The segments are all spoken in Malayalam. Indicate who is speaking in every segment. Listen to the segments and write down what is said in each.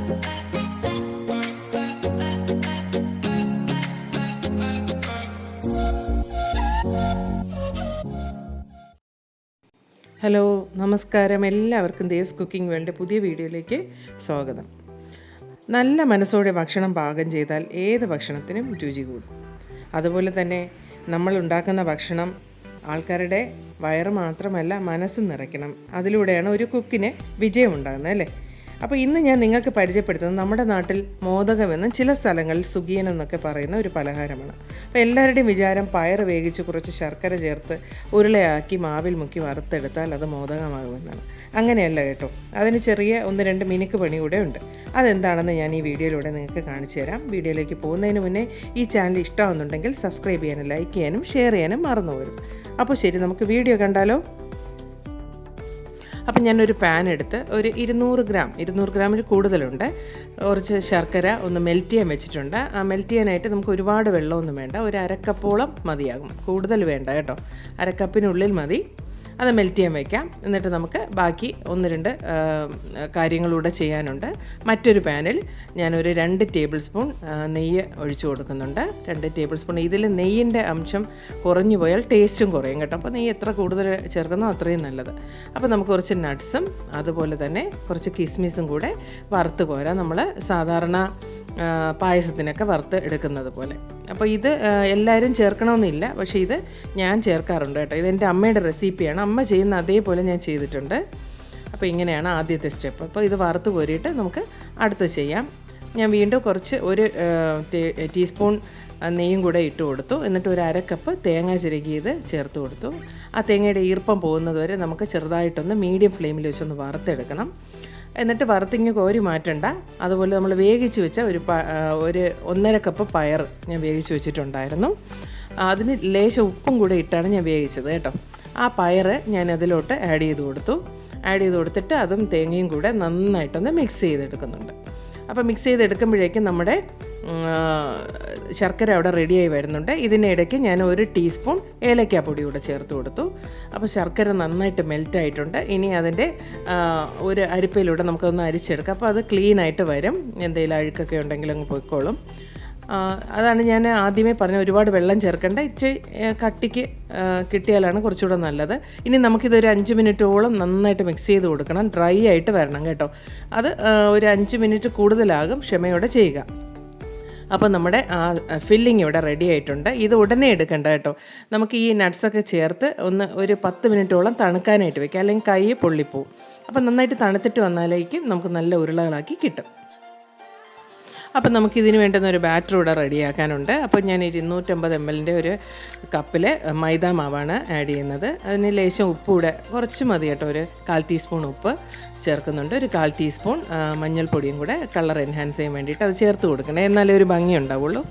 Speaker 1: ഹലോ നമസ്കാരം, എല്ലാവർക്കും ദേവ്സ് കുക്കിംഗ് വേൾഡ് പുതിയ വീഡിയോയിലേക്ക് സ്വാഗതം. നല്ല മനസ്സോടെ ഭക്ഷണം പാകം ചെയ്താൽ ഏത് ഭക്ഷണത്തിനും രുചി കൂടും. അതുപോലെ തന്നെ നമ്മൾ ഉണ്ടാക്കുന്ന ഭക്ഷണം ആൾക്കാരുടെ വയറ് മാത്രമല്ല മനസ്സും നിറയ്ക്കണം. അതിലൂടെയാണ് ഒരു കുക്കിന് വിജയമുണ്ടാകുന്നത് അല്ലേ. അപ്പോൾ ഇന്ന് ഞാൻ നിങ്ങൾക്ക് പരിചയപ്പെടുത്തുന്നത് നമ്മുടെ നാട്ടിൽ മോദകമെന്നും ചില സ്ഥലങ്ങളിൽ സുഖിയൻ എന്നൊക്കെ പറയുന്ന ഒരു പലഹാരമാണ്. അപ്പോൾ എല്ലാവരുടെയും വിചാരം പയർ വേവിച്ച് കുറച്ച് ശർക്കര ചേർത്ത് ഉരുളയാക്കി മാവിൽ മുക്കി വറുത്തെടുത്താൽ അത് മോദകമാകുമെന്നാണ്. അങ്ങനെയല്ല കേട്ടോ, അതിന് ചെറിയ 1-2 മിനുക്ക് പണി കൂടെ ഉണ്ട്. അതെന്താണെന്ന് ഞാൻ ഈ വീഡിയോയിലൂടെ നിങ്ങൾക്ക് കാണിച്ചു തരാം. വീഡിയോയിലേക്ക് പോകുന്നതിന് മുന്നേ ഈ ചാനൽ ഇഷ്ടമാകുന്നുണ്ടെങ്കിൽ സബ്സ്ക്രൈബ് ചെയ്യാനും ലൈക്ക് ചെയ്യാനും ഷെയർ ചെയ്യാനും മറന്നു പോകരുത്. അപ്പോൾ ശരി, നമുക്ക് വീഡിയോ കണ്ടാലോ. അപ്പം ഞാനൊരു പാൻ എടുത്ത് ഒരു 200 ഗ്രാമിൽ കൂടുതലുണ്ട് കുറച്ച് ശർക്കര ഒന്ന് മെൽറ്റ് ചെയ്യാൻ വെച്ചിട്ടുണ്ട്. ആ മെൽറ്റ് ചെയ്യാനായിട്ട് നമുക്ക് ഒരുപാട് വെള്ളമൊന്നും വേണ്ട, ഒരു അരക്കപ്പോളം മതിയാകും, കൂടുതൽ വേണ്ട കേട്ടോ, അരക്കപ്പിനുള്ളിൽ മതി. അത് മെൽറ്റ് ചെയ്യാൻ വയ്ക്കാം. എന്നിട്ട് നമുക്ക് ബാക്കി 1-2 കാര്യങ്ങളൂടെ ചെയ്യാനുണ്ട്. മറ്റൊരു പാനിൽ ഞാനൊരു 2 ടേബിൾ സ്പൂൺ നെയ്യ് ഒഴിച്ചു കൊടുക്കുന്നുണ്ട്. 2 ടേബിൾ സ്പൂൺ. ഇതിൽ നെയ്യിൻ്റെ അംശം കുറഞ്ഞു പോയാൽ ടേസ്റ്റും കുറയും കേട്ടോ. അപ്പോൾ നെയ്യ് എത്ര കൂടുതൽ ചേർക്കുന്നോ അത്രയും നല്ലത്. അപ്പോൾ നമുക്ക് കുറച്ച് നട്ട്സും അതുപോലെ തന്നെ കുറച്ച് കിസ്മിസും കൂടെ വറുത്ത് കോരാം, നമ്മൾ സാധാരണ പായസത്തിനൊക്കെ വറുത്ത് എടുക്കുന്നത് പോലെ. അപ്പോൾ ഇത് എല്ലാവരും ചേർക്കണമെന്നില്ല, പക്ഷേ ഇത് ഞാൻ ചേർക്കാറുണ്ട് കേട്ടോ. ഇതെൻ്റെ അമ്മയുടെ റെസിപ്പിയാണ്, അമ്മ ചെയ്യുന്ന അതേപോലെ ഞാൻ ചെയ്തിട്ടുണ്ട്. അപ്പോൾ ഇങ്ങനെയാണ് ആദ്യത്തെ സ്റ്റെപ്പ്. അപ്പോൾ ഇത് വറുത്ത് കോരിയിട്ട് നമുക്ക് അടുത്ത് ചെയ്യാം. ഞാൻ വീണ്ടും കുറച്ച് ഒരു ടീസ്പൂൺ നെയ്യും കൂടെ ഇട്ട് കൊടുത്തു. എന്നിട്ട് ഒരു അരക്കപ്പ് തേങ്ങ ചിരകിയത് ചേർത്ത് കൊടുത്തു. ആ തേങ്ങയുടെ ഈർപ്പം പോകുന്നത് വരെ നമുക്ക് ചെറുതായിട്ടൊന്ന് മീഡിയം ഫ്ലെയിമിൽ വെച്ചൊന്ന് വറുത്തെടുക്കണം. എന്നിട്ട് വറുത്തിങ്ങ് കോരി മാറ്റണ്ട. അതുപോലെ നമ്മൾ വേവിച്ച് വെച്ച ഒരു 1.5 കപ്പ് പയർ ഞാൻ വേവിച്ച് വെച്ചിട്ടുണ്ടായിരുന്നു. അതിന് ലേശം ഉപ്പും കൂടെ ഇട്ടാണ് ഞാൻ വേവിച്ചത് കേട്ടോ. ആ പയർ ഞാൻ അതിലോട്ട് ആഡ് ചെയ്ത് കൊടുത്തിട്ട് അതും തേങ്ങയും കൂടെ നന്നായിട്ടൊന്ന് മിക്സ് ചെയ്തെടുക്കുന്നുണ്ട്. അപ്പോൾ മിക്സ് ചെയ്തെടുക്കുമ്പോഴേക്കും നമ്മുടെ ശർക്കര അവിടെ റെഡിയായി വരുന്നുണ്ട്. ഇതിനിടയ്ക്ക് ഞാൻ 1 ടീസ്പൂൺ ഏലക്കാപ്പൊടി കൂടെ ചേർത്ത് കൊടുത്തു. അപ്പോൾ ശർക്കര നന്നായിട്ട് മെൽറ്റായിട്ടുണ്ട്. ഇനി അതിൻ്റെ ഒരു അരിപ്പയിലൂടെ നമുക്കൊന്ന് അരിച്ചെടുക്കാം. അപ്പോൾ അത് ക്ലീനായിട്ട് വരും, എന്തെങ്കിലും അഴുക്കൊക്കെ ഉണ്ടെങ്കിൽ അങ്ങ് പോയിക്കോളും. അതാണ് ഞാൻ ആദ്യമേ പറഞ്ഞ, ഒരുപാട് വെള്ളം ചേർക്കേണ്ട, ഇച്ചിരി കട്ടിക്ക് കിട്ടിയാലാണ് കുറച്ചുകൂടെ നല്ലത്. ഇനി നമുക്കിതൊരു 5 മിനിറ്റോളം നന്നായിട്ട് മിക്സ് ചെയ്ത് കൊടുക്കണം. ഡ്രൈ ആയിട്ട് വരണം കേട്ടോ. അത് ഒരു 5 മിനിറ്റ് കൂടുതലാകും, ക്ഷമയോടെ ചെയ്യുക. അപ്പോൾ നമ്മുടെ ഫില്ലിങ് ഇവിടെ റെഡി ആയിട്ടുണ്ട്. ഇത് ഉടനെ എടുക്കണ്ട കേട്ടോ. നമുക്ക് ഈ നട്ട്സൊക്കെ ചേർത്ത് ഒരു 10 മിനിറ്റോളം തണുക്കാനായിട്ട് വെക്കാം, അല്ലെങ്കിൽ കൈ പൊള്ളിപ്പോവും. അപ്പോൾ നന്നായിട്ട് തണുത്തിട്ട് വന്നാലേക്കും നമുക്ക് നല്ല ഉരുളകളാക്കി കിട്ടും. അപ്പം നമുക്കിതിന് വേണ്ടുന്ന ഒരു ബാറ്റർ ഇവിടെ റെഡിയാക്കാനുണ്ട്. അപ്പോൾ ഞാൻ 250 ml ഒരു കപ്പിൽ മൈദ മാവാണ് ആഡ് ചെയ്യുന്നത്. അതിന് ലേശം ഉപ്പ് കൂടെ കുറച്ച് മതി കേട്ടോ, ഒരു 1/4 ടീസ്പൂൺ ഉപ്പ് ചേർക്കുന്നുണ്ട്. ഒരു 1/4 ടീസ്പൂൺ മഞ്ഞൾപ്പൊടിയും കൂടെ കളർ എൻഹാൻസ് ചെയ്യാൻ വേണ്ടിയിട്ട് അത് ചേർത്ത് കൊടുക്കണേ, എന്നാലേ ഒരു ഭംഗി ഉണ്ടാവുള്ളൂ.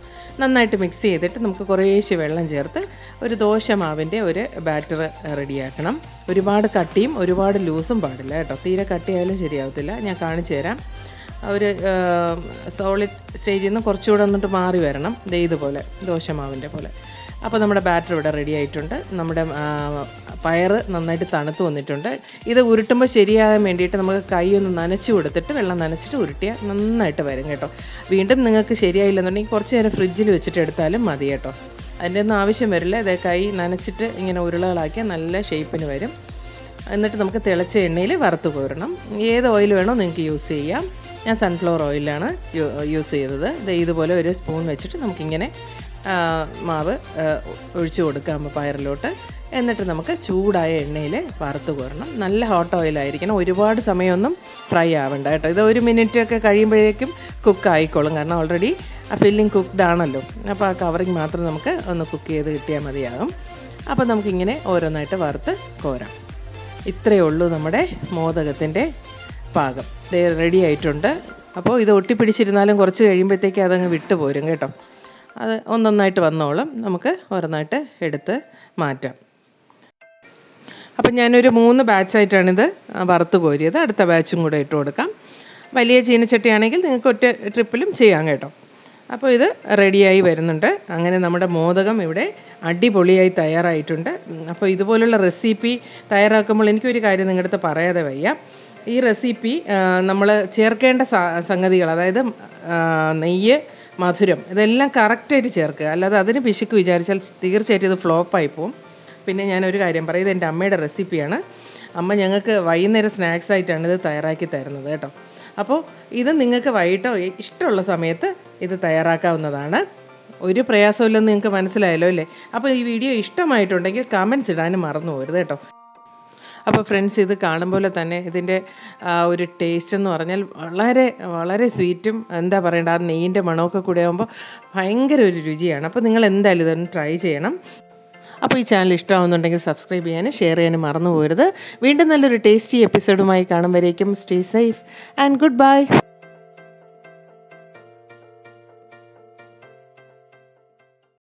Speaker 1: നന്നായിട്ട് മിക്സ് ചെയ്തിട്ട് നമുക്ക് കുറേശ്ശെ വെള്ളം ചേർത്ത് ഒരു ദോശ മാവിൻ്റെ ഒരു ബാറ്റർ റെഡിയാക്കണം. ഒരുപാട് കട്ടിയും ഒരുപാട് ലൂസും പാടില്ല കേട്ടോ, തീരെ കട്ടിയായാലും ശരിയാവത്തില്ല. ഞാൻ കാണിച്ചു തരാം. ഒരു സോളിഡ് സ്റ്റേജിൽ നിന്ന് കുറച്ചുകൂടെ വന്നിട്ട് മാറി വരണം, ഇതുപോലെ ദോശമാവിൻ്റെ പോലെ. അപ്പോൾ നമ്മുടെ ബാറ്റർ ഇവിടെ റെഡി ആയിട്ടുണ്ട്. നമ്മുടെ പയർ നന്നായിട്ട് തണുത്ത് വന്നിട്ടുണ്ട്. ഇത് ഉരുട്ടുമ്പോൾ ശരിയാകാൻ വേണ്ടിയിട്ട് നമുക്ക് കൈ ഒന്ന് നനച്ച് കൊടുത്തിട്ട് വെള്ളം നനച്ചിട്ട് ഉരുട്ടിയാൽ നന്നായിട്ട് വരും കേട്ടോ. വീണ്ടും നിങ്ങൾക്ക് ശരിയായില്ലെന്നുണ്ടെങ്കിൽ കുറച്ച് നേരം ഫ്രിഡ്ജിൽ വെച്ചിട്ട് എടുത്താലും മതി കേട്ടോ. അതിൻ്റെ ഒന്നും ആവശ്യം വരില്ല. ഇത് കൈ നനച്ചിട്ട് ഇങ്ങനെ ഉരുളകളാക്കിയാൽ നല്ല ഷേപ്പിന് വരും. എന്നിട്ട് നമുക്ക് തിളച്ച എണ്ണയിൽ വറുത്ത് കോരണം. ഏത് ഓയിൽ വേണോ നിങ്ങൾക്ക് യൂസ് ചെയ്യാം. ഞാൻ സൺഫ്ലവർ ഓയിലാണ് യൂസ് ചെയ്തത്. ഇതുപോലെ ഒരു സ്പൂൺ വെച്ചിട്ട് നമുക്കിങ്ങനെ മാവ് ഒഴിച്ചു കൊടുക്കാം പയറിലോട്ട്. എന്നിട്ട് നമുക്ക് ചൂടായ എണ്ണയിൽ വറുത്ത് കോരണം. നല്ല ഹോട്ട് ഓയിലായിരിക്കണം, ഒരുപാട് സമയമൊന്നും ഫ്രൈ ആവണ്ട കേട്ടോ. ഇത് 1 മിനിറ്റൊക്കെ കഴിയുമ്പോഴേക്കും കുക്കായിക്കോളും, കാരണം ഓൾറെഡി ആ ഫില്ലിങ് കുക്ക്ഡ് ആണല്ലോ. അപ്പോൾ ആ കവറിങ് മാത്രം നമുക്ക് ഒന്ന് കുക്ക് ചെയ്ത് കിട്ടിയാൽ മതിയാകും. അപ്പോൾ നമുക്കിങ്ങനെ ഓരോന്നായിട്ട് വറുത്ത് കോരാം. ഇത്രയേ ഉള്ളൂ നമ്മുടെ മോദകത്തിൻ്റെ പാകം. റെഡി ആയിട്ടുണ്ട്. അപ്പോൾ ഇത് ഒട്ടിപ്പിടിച്ചിരുന്നാലും കുറച്ച് കഴിയുമ്പോഴത്തേക്ക് അതങ്ങ് വിട്ടു പോരും കേട്ടോ. അത് ഒന്നൊന്നായിട്ട് വന്നോളും. നമുക്ക് ഓരോന്നായിട്ട് എടുത്ത് മാറ്റാം. അപ്പം ഞാനൊരു 3 ബാച്ചായിട്ടാണിത് വറുത്ത് കോരിയത്. അടുത്ത ബാച്ചും കൂടെ ഇട്ട് കൊടുക്കാം. വലിയ ചീനച്ചട്ടിയാണെങ്കിൽ നിങ്ങൾക്ക് ഒറ്റ ട്രിപ്പിലും ചെയ്യാം കേട്ടോ. അപ്പോൾ ഇത് റെഡിയായി വരുന്നുണ്ട്. അങ്ങനെ നമ്മുടെ മോദകം ഇവിടെ അടിപൊളിയായി തയ്യാറായിട്ടുണ്ട്. അപ്പോൾ ഇതുപോലുള്ള റെസിപ്പി തയ്യാറാക്കുമ്പോൾ എനിക്കൊരു കാര്യം നിങ്ങളുടെ അടുത്ത് പറയാതെ വയ്യ. ഈ റെസിപ്പി നമ്മൾ ചേർക്കേണ്ട സംഗതികൾ, അതായത് നെയ്യ്, മധുരം, ഇതെല്ലാം കറക്റ്റായിട്ട് ചേർക്കുക. അല്ലാതെ അതിന് പിശുക്ക് വിചാരിച്ചാൽ തീർച്ചയായിട്ടും ഇത് ഫ്ലോപ്പായി പോവും. പിന്നെ ഞാനൊരു കാര്യം പറയും, ഇത് എൻ്റെ അമ്മയുടെ റെസിപ്പിയാണ്. അമ്മ ഞങ്ങൾക്ക് വൈകുന്നേരം സ്നാക്സ് ആയിട്ടാണ് ഇത് തയ്യാറാക്കി തരുന്നത് കേട്ടോ. അപ്പോൾ ഇത് നിങ്ങൾക്ക് വൈകിട്ടോ ഇഷ്ടമുള്ള സമയത്ത് ഇത് തയ്യാറാക്കാവുന്നതാണ്. ഒരു പ്രയാസമില്ലെന്ന് നിങ്ങൾക്ക് മനസ്സിലായല്ലോ അല്ലേ? അപ്പോൾ ഈ വീഡിയോ ഇഷ്ടമായിട്ടുണ്ടെങ്കിൽ കമൻറ്റ്സ് ഇടാനും മറന്നു പോകരുത് കേട്ടോ. അപ്പോൾ ഫ്രണ്ട്സ്, ഇത് കാണുമ്പോൾ തന്നെ ഇതിൻ്റെ ഒരു ടേസ്റ്റ് എന്ന് പറഞ്ഞാൽ വളരെ വളരെ സ്വീറ്റും, എന്താ പറയേണ്ട, ആ നെയ്യിൻ്റെ മണമൊക്കെ കൂടെ ആകുമ്പോൾ ഭയങ്കര ഒരു രുചിയാണ്. അപ്പോൾ നിങ്ങൾ എന്തായാലും ഇതൊന്ന് ട്രൈ ചെയ്യണം. അപ്പോൾ ഈ ചാനൽ ഇഷ്ടമാവുന്നുണ്ടെങ്കിൽ സബ്സ്ക്രൈബ് ചെയ്യാനും ഷെയർ ചെയ്യാനും മറന്നു പോകരുത്. വീണ്ടും നല്ലൊരു ടേസ്റ്റി എപ്പിസോഡുമായി കാണും വരേക്കും stay safe and good bye.